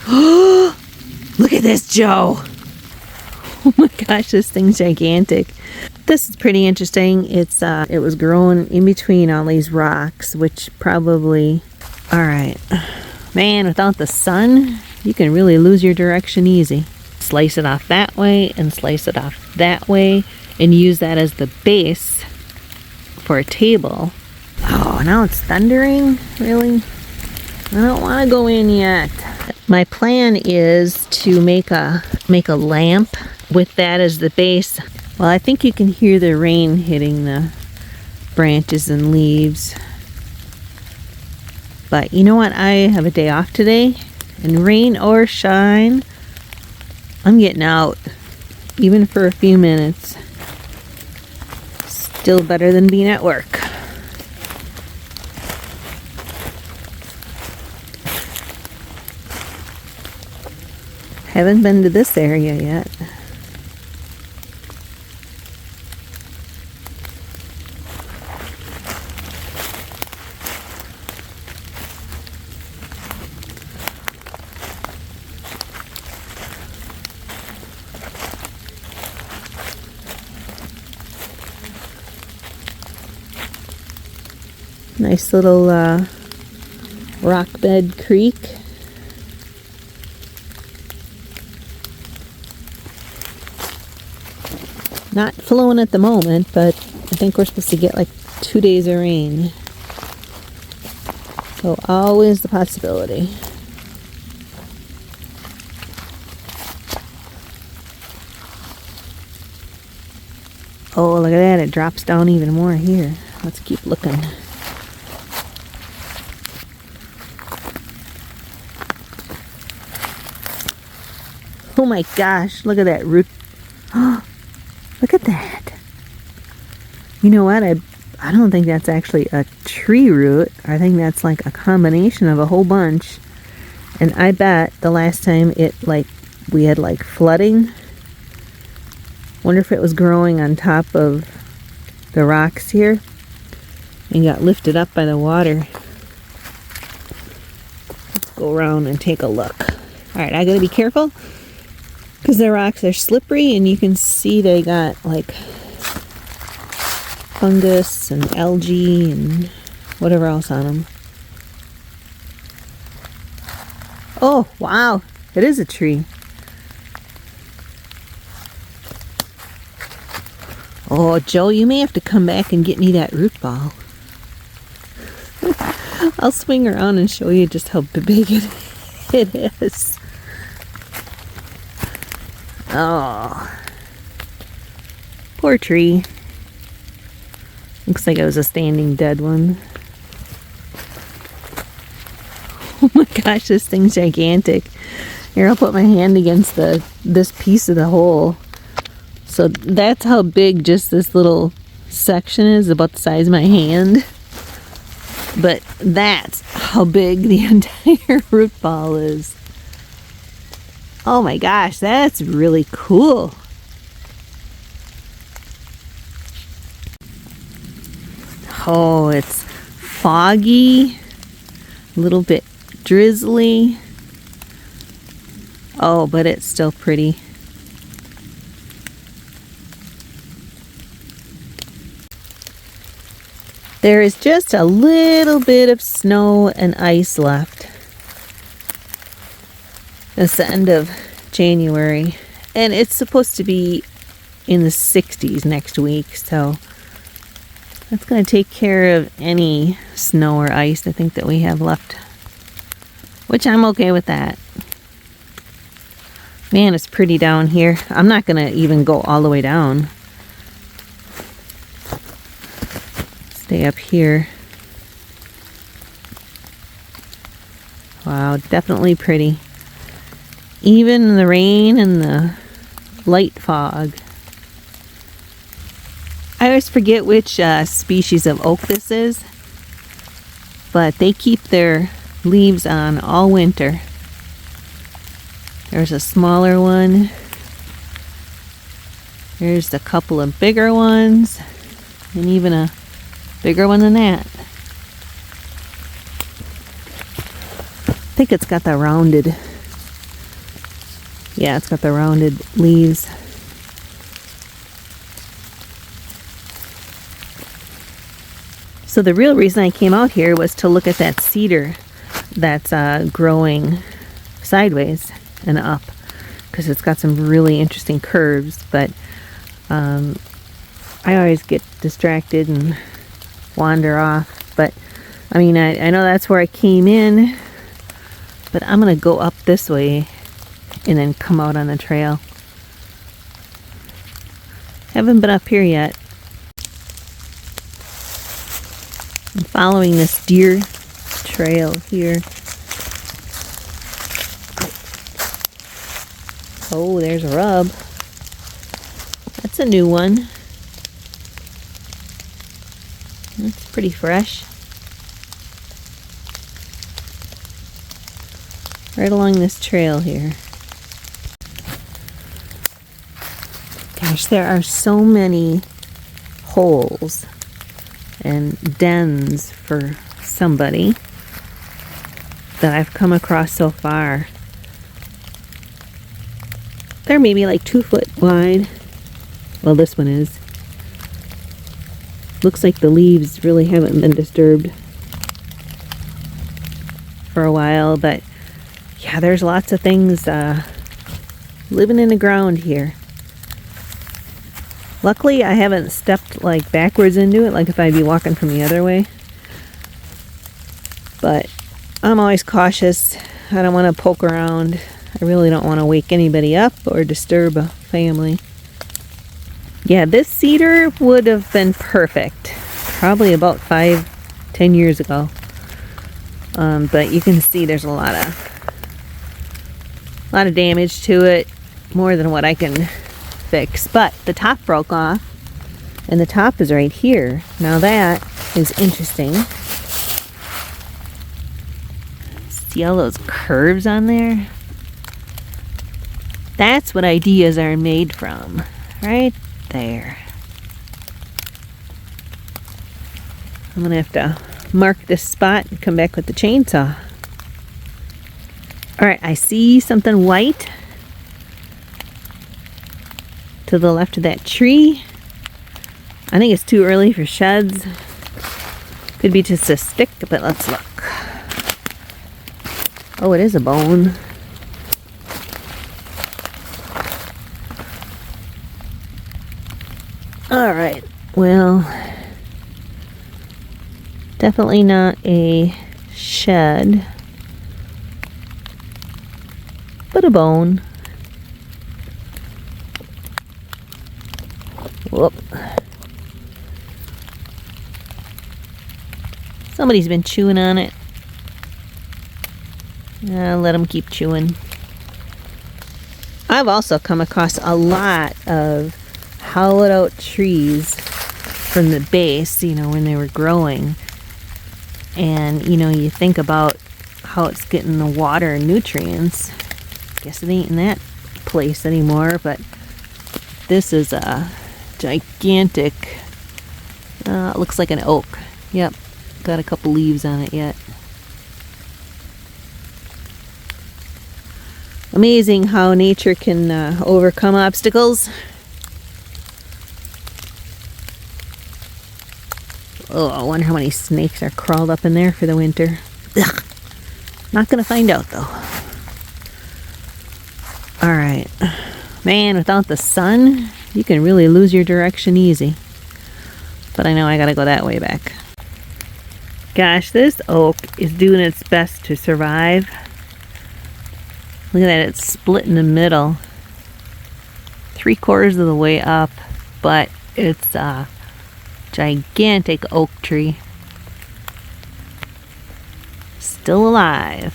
Look at this, Joe. Oh my gosh, this thing's gigantic. This is pretty interesting. It was growing in between all these rocks, which probably... Alright. Man, without the sun, you can really lose your direction easy. Slice it off that way and slice it off that way and use that as the base for a table. Oh, now it's thundering? Really? I don't want to go in yet. My plan is to make a lamp with that as the base. Well, I think you can hear the rain hitting the branches and leaves. But you know what? I have a day off today, and rain or shine, I'm getting out, even for a few minutes. Still better than being at work. Haven't been to this area yet. Nice little rock bed creek. Not flowing at the moment, but I think we're supposed to get like 2 days of rain. So always the possibility. Oh, look at that. It drops down even more here. Let's keep looking. Oh my gosh, look at that root. Look at that. You know what? I don't think that's actually a tree root. I think that's like a combination of a whole bunch. And I bet the last time we had like flooding. Wonder if it was growing on top of the rocks here and got lifted up by the water. Let's go around and take a look. Alright, I gotta be careful because the rocks are slippery and you can see they got like fungus and algae and whatever else on them. Oh, wow. It is a tree. Oh, Joe, you may have to come back and get me that root ball. I'll swing around and show you just how big it is. Oh, poor tree. Looks like it was a standing dead one. Oh my gosh, this thing's gigantic. Here, I'll put my hand against this piece of the hole. So that's how big just this little section is, about the size of my hand. But that's how big the entire root ball is. Oh my gosh, that's really cool. Oh, it's foggy, a little bit drizzly. Oh, but it's still pretty. There is just a little bit of snow and ice left. It's the end of January, and it's supposed to be in the 60s next week, so that's going to take care of any snow or ice I think that we have left, which I'm okay with that. Man, it's pretty down here. I'm not going to even go all the way down. Stay up here. Wow, definitely pretty. Even in the rain and the light fog. I always forget which species of oak this is, but they keep their leaves on all winter. There's a smaller one. There's a couple of bigger ones, and even a bigger one than that. I think it's got the rounded Yeah, it's got the rounded leaves. So the real reason I came out here was to look at that cedar that's growing sideways and up, because it's got some really interesting curves, but I always get distracted and wander off. But I mean, I know that's where I came in, but I'm gonna go up this way and then come out on the trail. Haven't been up here yet. I'm following this deer trail here. Oh, there's a rub. That's a new one. That's pretty fresh. Right along this trail here. Gosh, there are so many holes and dens for somebody that I've come across so far. They're maybe like 2 foot wide. Well, this one is. Looks like the leaves really haven't been disturbed for a while, but yeah, there's lots of things living in the ground here. Luckily, I haven't stepped like backwards into it, like if I'd be walking from the other way. But I'm always cautious. I don't want to poke around. I really don't want to wake anybody up or disturb a family. Yeah, this cedar would have been perfect. Probably about 5-10 years ago. But you can see there's a lot of damage to it. More than what I can fix. But the top broke off. And the top is right here. Now that is interesting. See all those curves on there? That's what ideas are made from. Right there. I'm gonna have to mark this spot and come back with the chainsaw. Alright, I see something white to the left of that tree. I think it's too early for sheds. Could be just a stick, but let's look. Oh, it is a bone. Alright, well, definitely not a shed, but a bone. Whoop. Somebody's been chewing on it. Let them keep chewing. I've also come across a lot of hollowed out trees from the base, you know, when they were growing. And, you know, you think about how it's getting the water and nutrients. Guess it ain't in that place anymore, but this is a gigantic, it looks like an oak. Yep, got a couple leaves on it yet. Amazing how nature can overcome obstacles. Oh, I wonder how many snakes are crawled up in there for the winter. Ugh. Not gonna find out though. Alright. Man, without the sun, you can really lose your direction easy. But I know I gotta go that way back. Gosh, this oak is doing its best to survive. Look at that, it's split in the middle. 3/4 of the way up, but it's a gigantic oak tree. Still alive.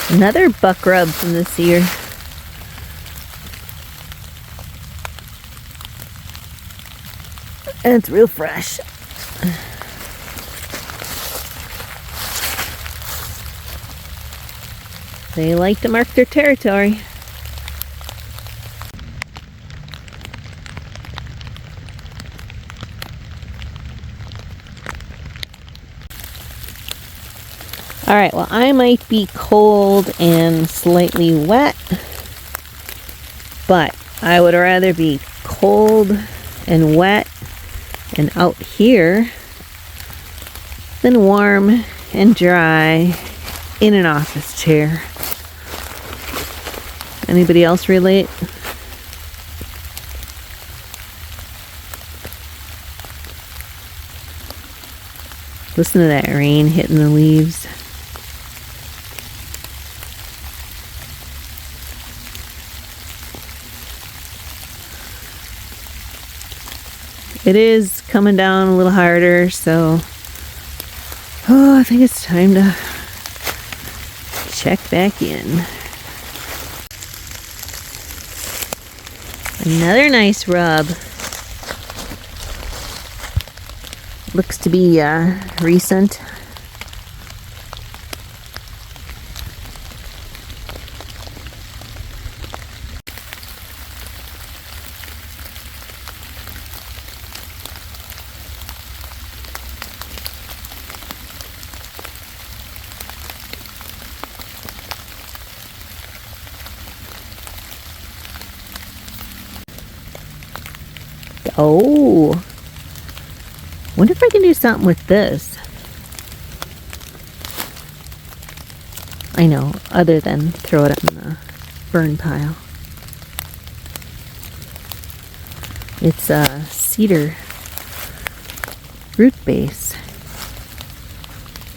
Another buck rub from this year. And it's real fresh. They like to mark their territory. All right, well, I might be cold and slightly wet, but I would rather be cold and wet and out here than warm and dry in an office chair. Anybody else relate? Listen to that rain hitting the leaves. It is coming down a little harder, so I think it's time to check back in. Another nice rub. Looks to be recent. Oh, wonder if I can do something with this. I know, other than throw it in the burn pile. It's a cedar root base.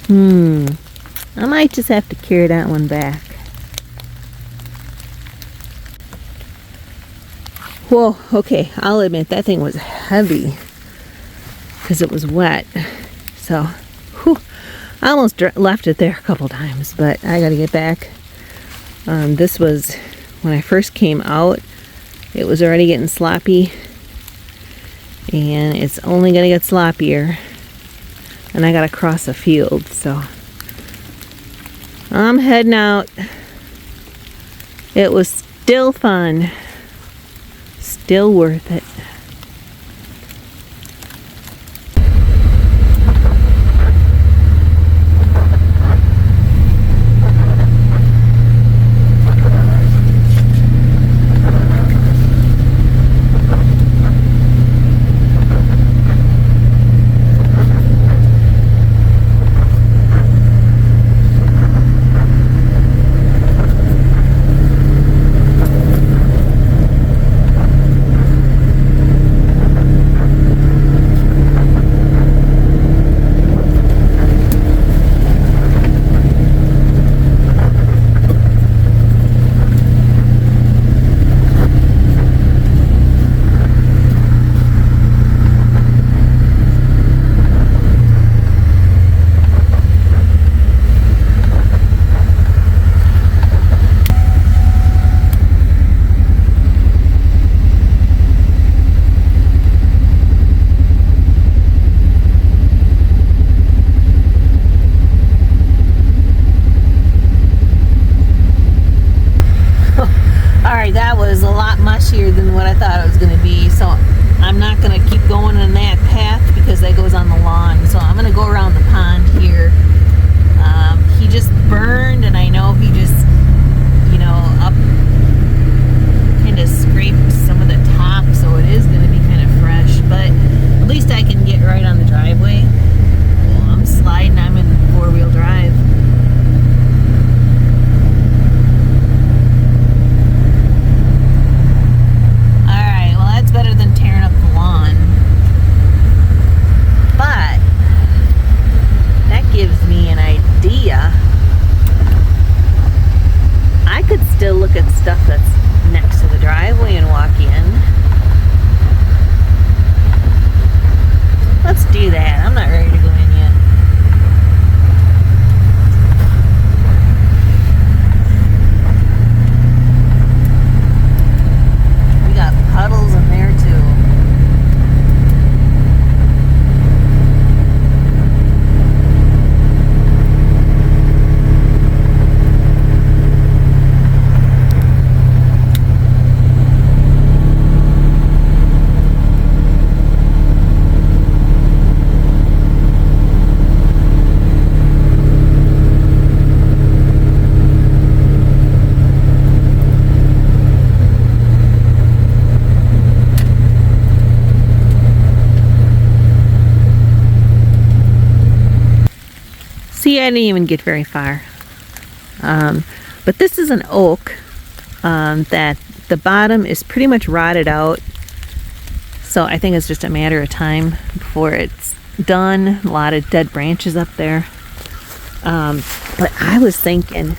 I might just have to carry that one back. Whoa, okay, I'll admit that thing was heavy because it was wet. So, I almost left it there a couple times, but I gotta get back. This was, when I first came out, it was already getting sloppy, and it's only gonna get sloppier, and I gotta cross a field, so I'm heading out. It was still fun. Still worth it. That was a lot mushier than what I thought it was going to be, so I'm not going to keep going on that path because that goes on the lawn. So I'm going to go around the pond here. He just burned, and I know he just, up kind of scraped some of the top, so it is going to be kind of fresh, but at least I can get right on the driveway. Well, I'm sliding, I'm in four-wheel drive. Better than tearing up the lawn, but that gives me an idea. I could still look at stuff that's next to the driveway and walk in. Let's do that. I'm not ready to go in yet. We got puddles in there too. See, I didn't even get very far. But this is an oak that the bottom is pretty much rotted out. So I think it's just a matter of time before it's done. A lot of dead branches up there. But I was thinking,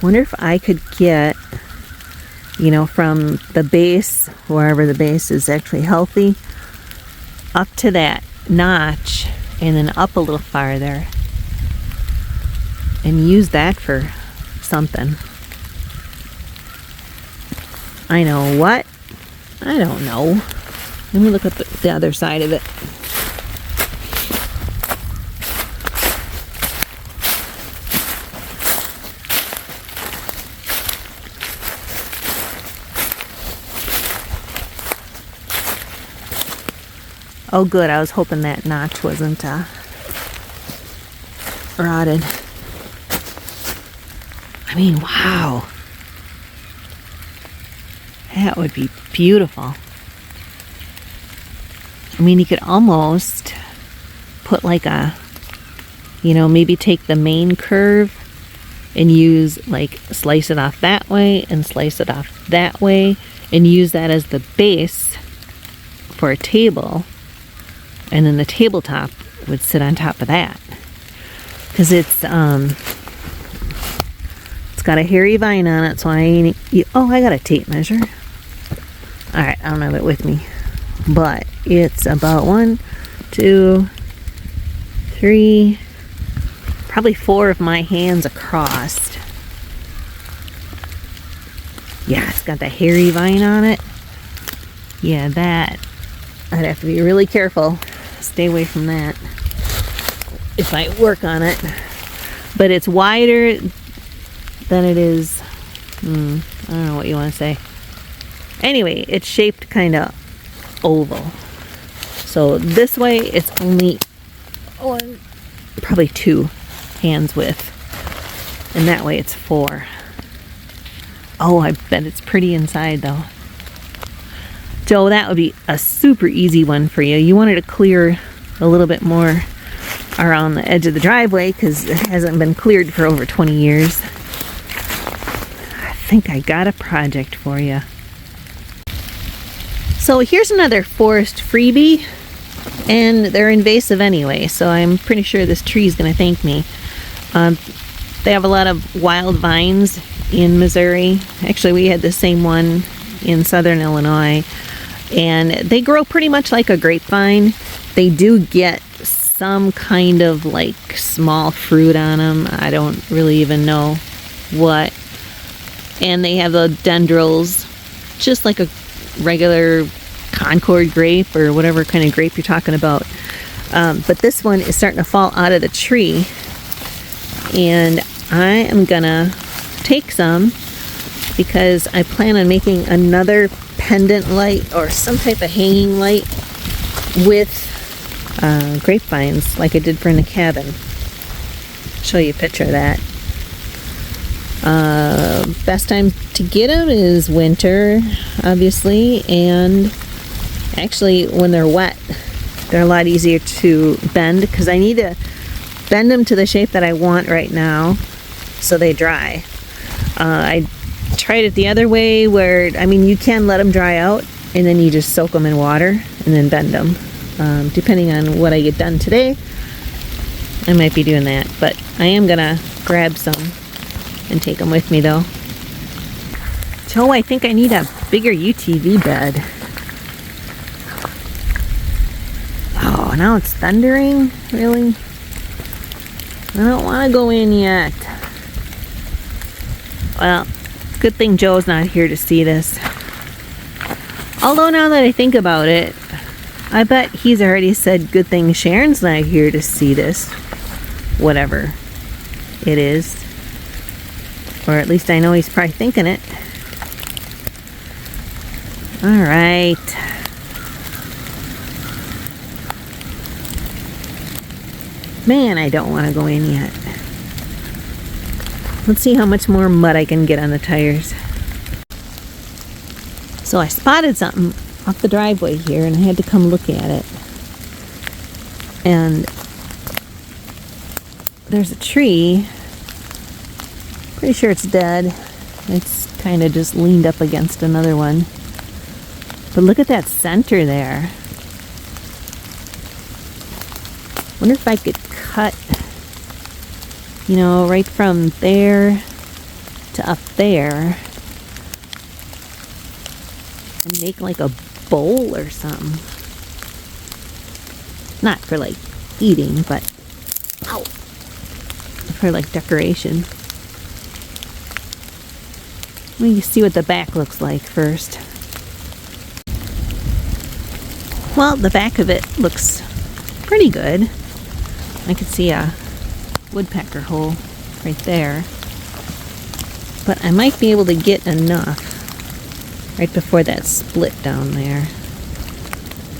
wonder if I could get, you know, from the base, wherever the base is actually healthy, up to that notch and then up a little farther and use that for something. I know what? I don't know. Let me look at the other side of it. Oh good, I was hoping that notch wasn't rotted. I mean, wow. That would be beautiful. I mean, you could almost put like a, you know, maybe take the main curve and use, like, slice it off that way and slice it off that way and use that as the base for a table. And then the tabletop would sit on top of that. Because it's got a hairy vine on it, so I got a tape measure. Alright, I don't have it with me. But it's about 1, 2, 3, probably 4 of my hands across. Yeah, it's got the hairy vine on it. Yeah, that. I'd have to be really careful. Stay away from that if I work on it. But it's wider than it is, I don't know what you want to say. Anyway, it's shaped kind of oval. So this way it's only probably 2 hands width. And that way it's 4. Oh, I bet it's pretty inside though. Joe, that would be a super easy one for you. You wanted to clear a little bit more around the edge of the driveway because it hasn't been cleared for over 20 years. I think I got a project for you. So here's another forest freebie, and they're invasive anyway, so I'm pretty sure this tree is going to thank me. They have a lot of wild vines in Missouri. Actually, we had the same one in southern Illinois, and they grow pretty much like a grapevine. They do get some kind of like small fruit on them. I don't really even know what. And they have the dendrils, just like a regular Concord grape or whatever kind of grape you're talking about. But this one is starting to fall out of the tree, and I am gonna take some because I plan on making another pendant light or some type of hanging light with grapevines like I did for in the cabin. Show you a picture of that. Best time to get them is winter, obviously, and actually when they're wet they're a lot easier to bend because I need to bend them to the shape that I want right now so they dry. I tried it the other way where, I mean, you can let them dry out and then you just soak them in water and then bend them. Depending on what I get done today, I might be doing that, but I am gonna grab some and take them with me though. Joe, I think I need a bigger UTV bed. Oh, now it's thundering? Really? I don't want to go in yet. Well, good thing Joe's not here to see this. Although now that I think about it, I bet he's already said good thing Sharon's not here to see this. Whatever it is. Or at least I know he's probably thinking it. Alright. Man, I don't want to go in yet. Let's see how much more mud I can get on the tires. So I spotted something off the driveway here and I had to come look at it. And there's a tree. Pretty sure it's dead. It's kind of just leaned up against another one. But look at that center there. Wonder if I could cut, you know, right from there to up there and make like a bowl or something. Not for like eating, but ow, for like decoration. Let me see what the back looks like first. Well, the back of it looks pretty good. I could see a woodpecker hole right there. But I might be able to get enough right before that split down there.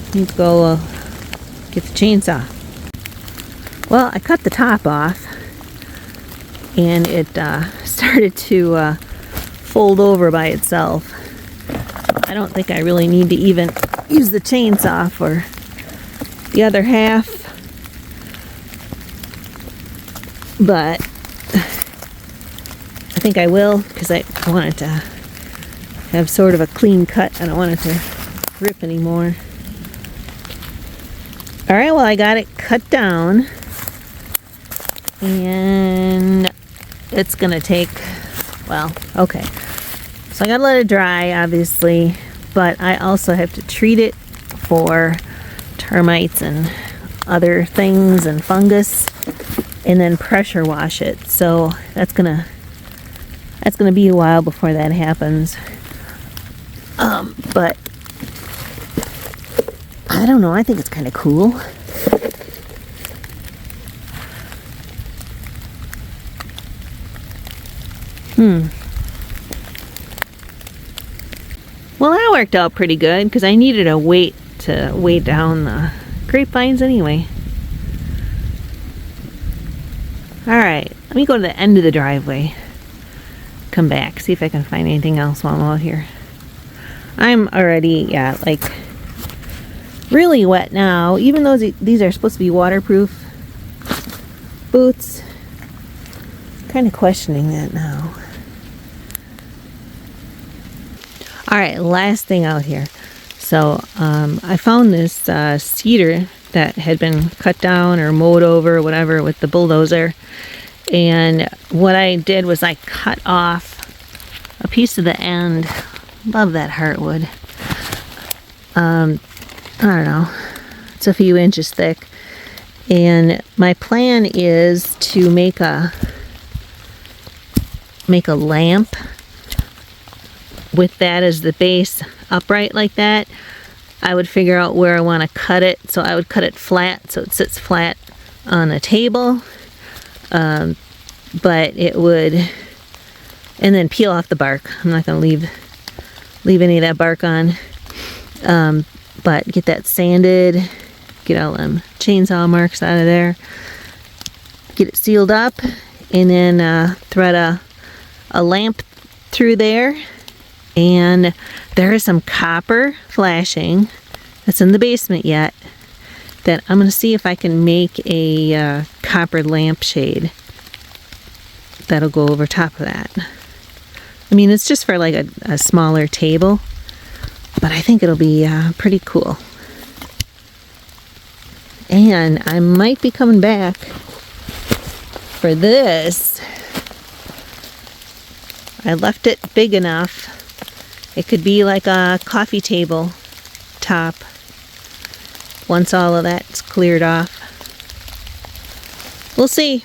Let me go get the chainsaw. Well, I cut the top off and it started to fold over by itself. I don't think I really need to even use the chainsaw for the other half, but I think I will because I want it to have sort of a clean cut. I don't want it to rip anymore. Alright, well, I got it cut down and it's gonna take, well, okay, so I gotta let it dry obviously, but I also have to treat it for termites and other things and fungus, and then pressure wash it. So that's gonna be a while before that happens. But I don't know, I think it's kind of cool. Well, that worked out pretty good because I needed a weight to weigh down the grapevines anyway. Alright, let me go to the end of the driveway. Come back, see if I can find anything else while I'm out here. I'm already, yeah, like really wet now, even though these are supposed to be waterproof boots. Kind of questioning that now. Alright, last thing out here. So I found this cedar that had been cut down or mowed over or whatever with the bulldozer, and what I did was I cut off a piece of the end. Love that hardwood. I don't know, it's a few inches thick, and my plan is to make a lamp with that as the base, upright like that. I would figure out where I want to cut it, so I would cut it flat so it sits flat on a table, but it would, and then peel off the bark. I'm not going to leave any of that bark on, but get that sanded, get all them chainsaw marks out of there, get it sealed up, and then thread a lamp through there. And there is some copper flashing that's in the basement yet that I'm going to see if I can make a copper lampshade that'll go over top of that. I mean, it's just for like a smaller table, but I think it'll be pretty cool. And I might be coming back for this. I left it big enough. It could be like a coffee table top once all of that's cleared off. We'll see.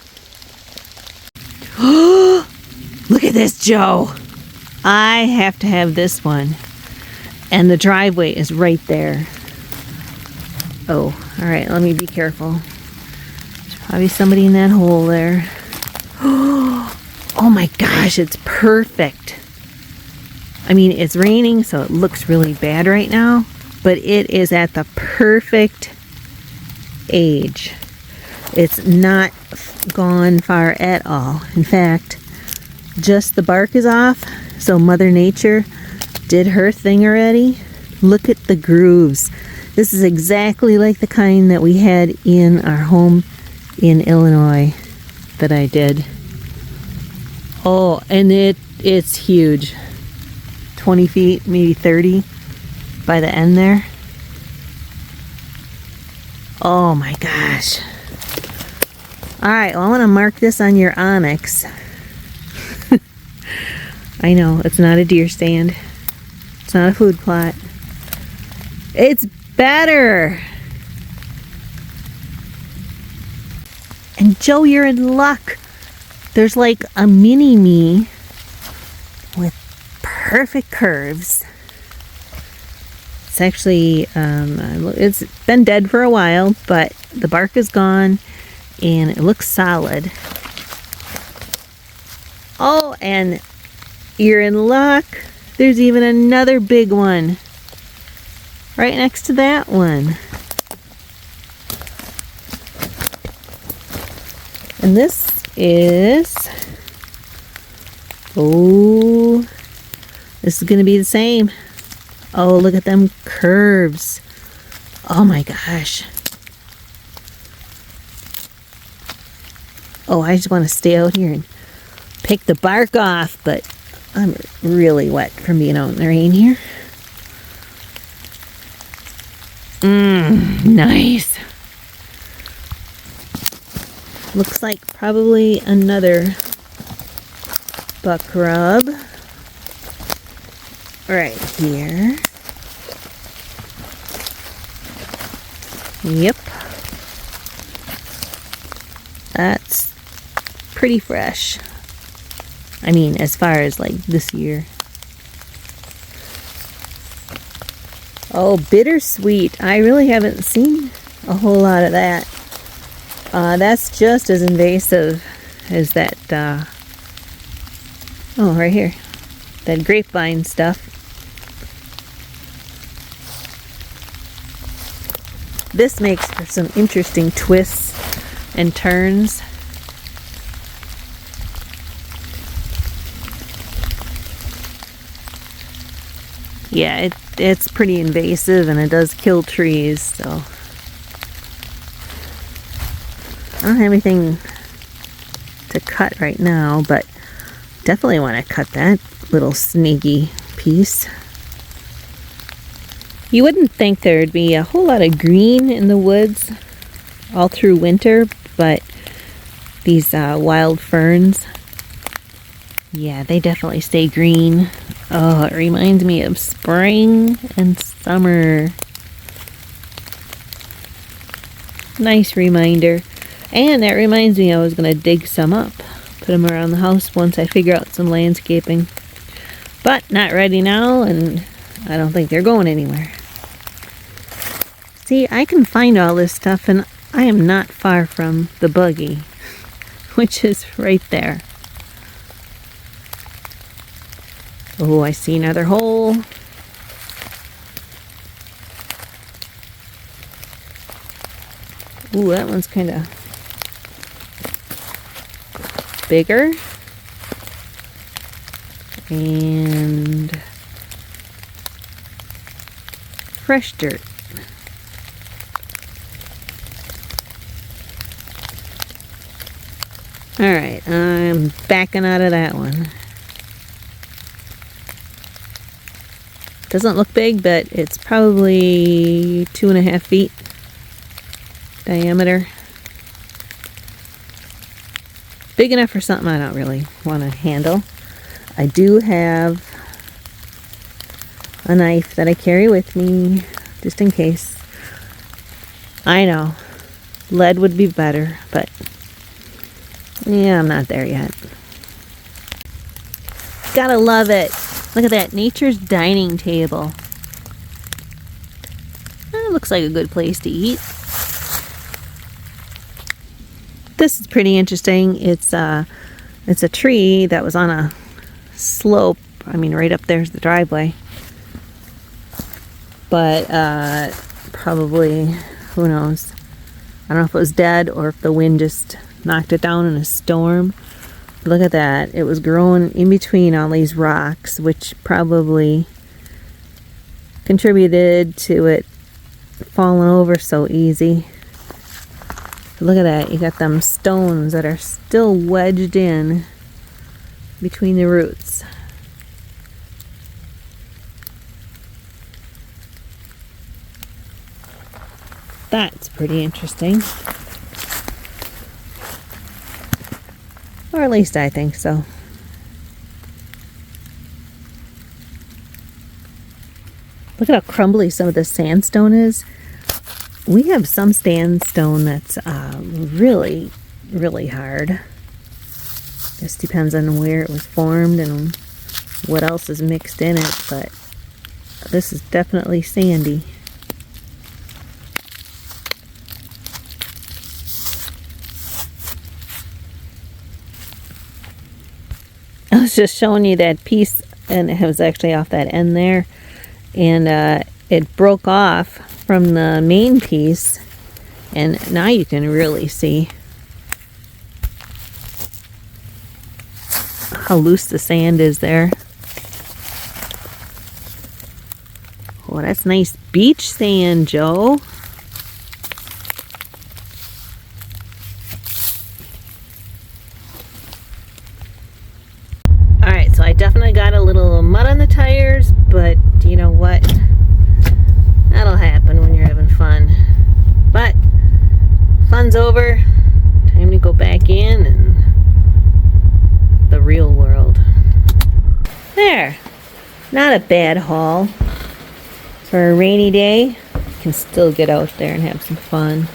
Look at this, Joe. I have to have this one. And the driveway is right there. Oh, all right, let me be careful. There's probably somebody in that hole there. Oh my gosh, it's perfect. I mean, it's raining, so it looks really bad right now, but it is at the perfect age. It's not gone far at all. In fact, just the bark is off, so Mother Nature did her thing already. Look at the grooves. This is exactly like the kind that we had in our home in Illinois. that I did. Oh, and it's huge. 20 feet, maybe 30 by the end there. Oh my gosh. Alright, well, I want to mark this on your onyx. I know, it's not a deer stand. It's not a food plot. It's better! And Joe, you're in luck. There's like a mini-me with perfect curves. It's actually, it's been dead for a while, but the bark is gone and it looks solid. Oh, and you're in luck. There's even another big one right next to that one. And this is, oh, this is going to be the same. Oh, look at them curves. Oh my gosh. Oh, I just want to stay out here and pick the bark off, but I'm really wet from being out in the rain here. Nice. Looks like probably another buck rub right here. Yep. That's pretty fresh. I mean, as far as like this year. Oh, bittersweet. I really haven't seen a whole lot of that. That's just as invasive as that, oh, right here. That grapevine stuff. This makes for some interesting twists and turns. Yeah, it's pretty invasive and it does kill trees, so I don't have anything to cut right now, but definitely want to cut that little snaky piece. You wouldn't think there'd be a whole lot of green in the woods all through winter, but these wild ferns, yeah, they definitely stay green. Oh, it reminds me of spring and summer. Nice reminder. And that reminds me I was going to dig some up. Put them around the house once I figure out some landscaping. But not ready now, and I don't think they're going anywhere. See, I can find all this stuff, and I am not far from the buggy, which is right there. Oh, I see another hole. Ooh, that one's kind of bigger. And fresh dirt. Alright, I'm backing out of that one. Doesn't look big, but it's probably 2.5 feet diameter. Big enough for something I don't really want to handle. I do have a knife that I carry with me, just in case. I know, lead would be better, but yeah, I'm not there yet. Gotta love it. Look at that, nature's dining table. It looks like a good place to eat. This is pretty interesting. It's a tree that was on a slope. I mean, right up there's the driveway. But probably, who knows? I don't know if it was dead or if the wind just knocked it down in a storm. Look at that. It was growing in between all these rocks, which probably contributed to it falling over so easy. Look at that. You got them stones that are still wedged in between the roots. That's pretty interesting. Or at least I think so. Look at how crumbly some of the sandstone is. We have some sandstone that's really, really hard. Just depends on where it was formed and what else is mixed in it, but this is definitely sandy. I was just showing you that piece, and it was actually off that end there, and it broke off from the main piece, and now you can really see how loose the sand is there. Oh, that's nice beach sand, Joe. Alright, so I definitely got a little mud on the tires, but you know what? That'll happen when you're having fun. But fun's over. Time to go back in and the real world. There. Not a bad haul. For a rainy day, you can still get out there and have some fun.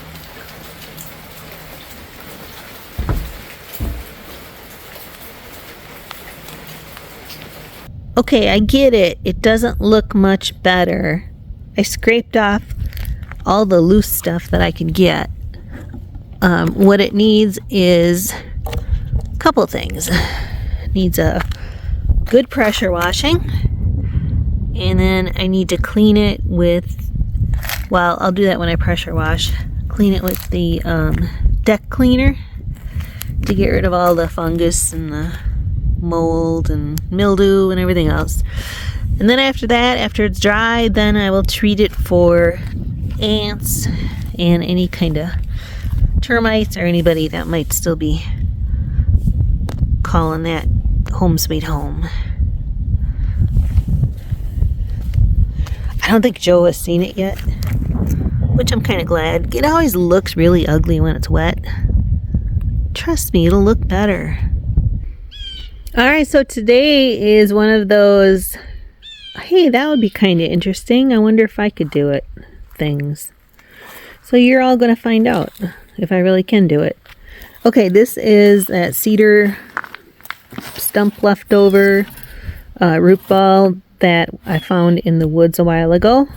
Okay, I get it. It doesn't look much better. I scraped off all the loose stuff that I could get. What it needs is a couple things. It needs a good pressure washing, and then I need to clean it with, well, I'll do that when I pressure wash. Clean it with the deck cleaner to get rid of all the fungus and the mold and mildew and everything else. And then after that, after it's dry, then I will treat it for ants and any kind of termites or anybody that might still be calling that home sweet home. I don't think Joe has seen it yet, which I'm kind of glad. It always looks really ugly when it's wet. Trust me, it'll look better. Alright, so today is one of those, hey, that would be kind of interesting, I wonder if I could do it things. So you're all going to find out if I really can do it. Okay, this is that cedar stump leftover root ball that I found in the woods a while ago.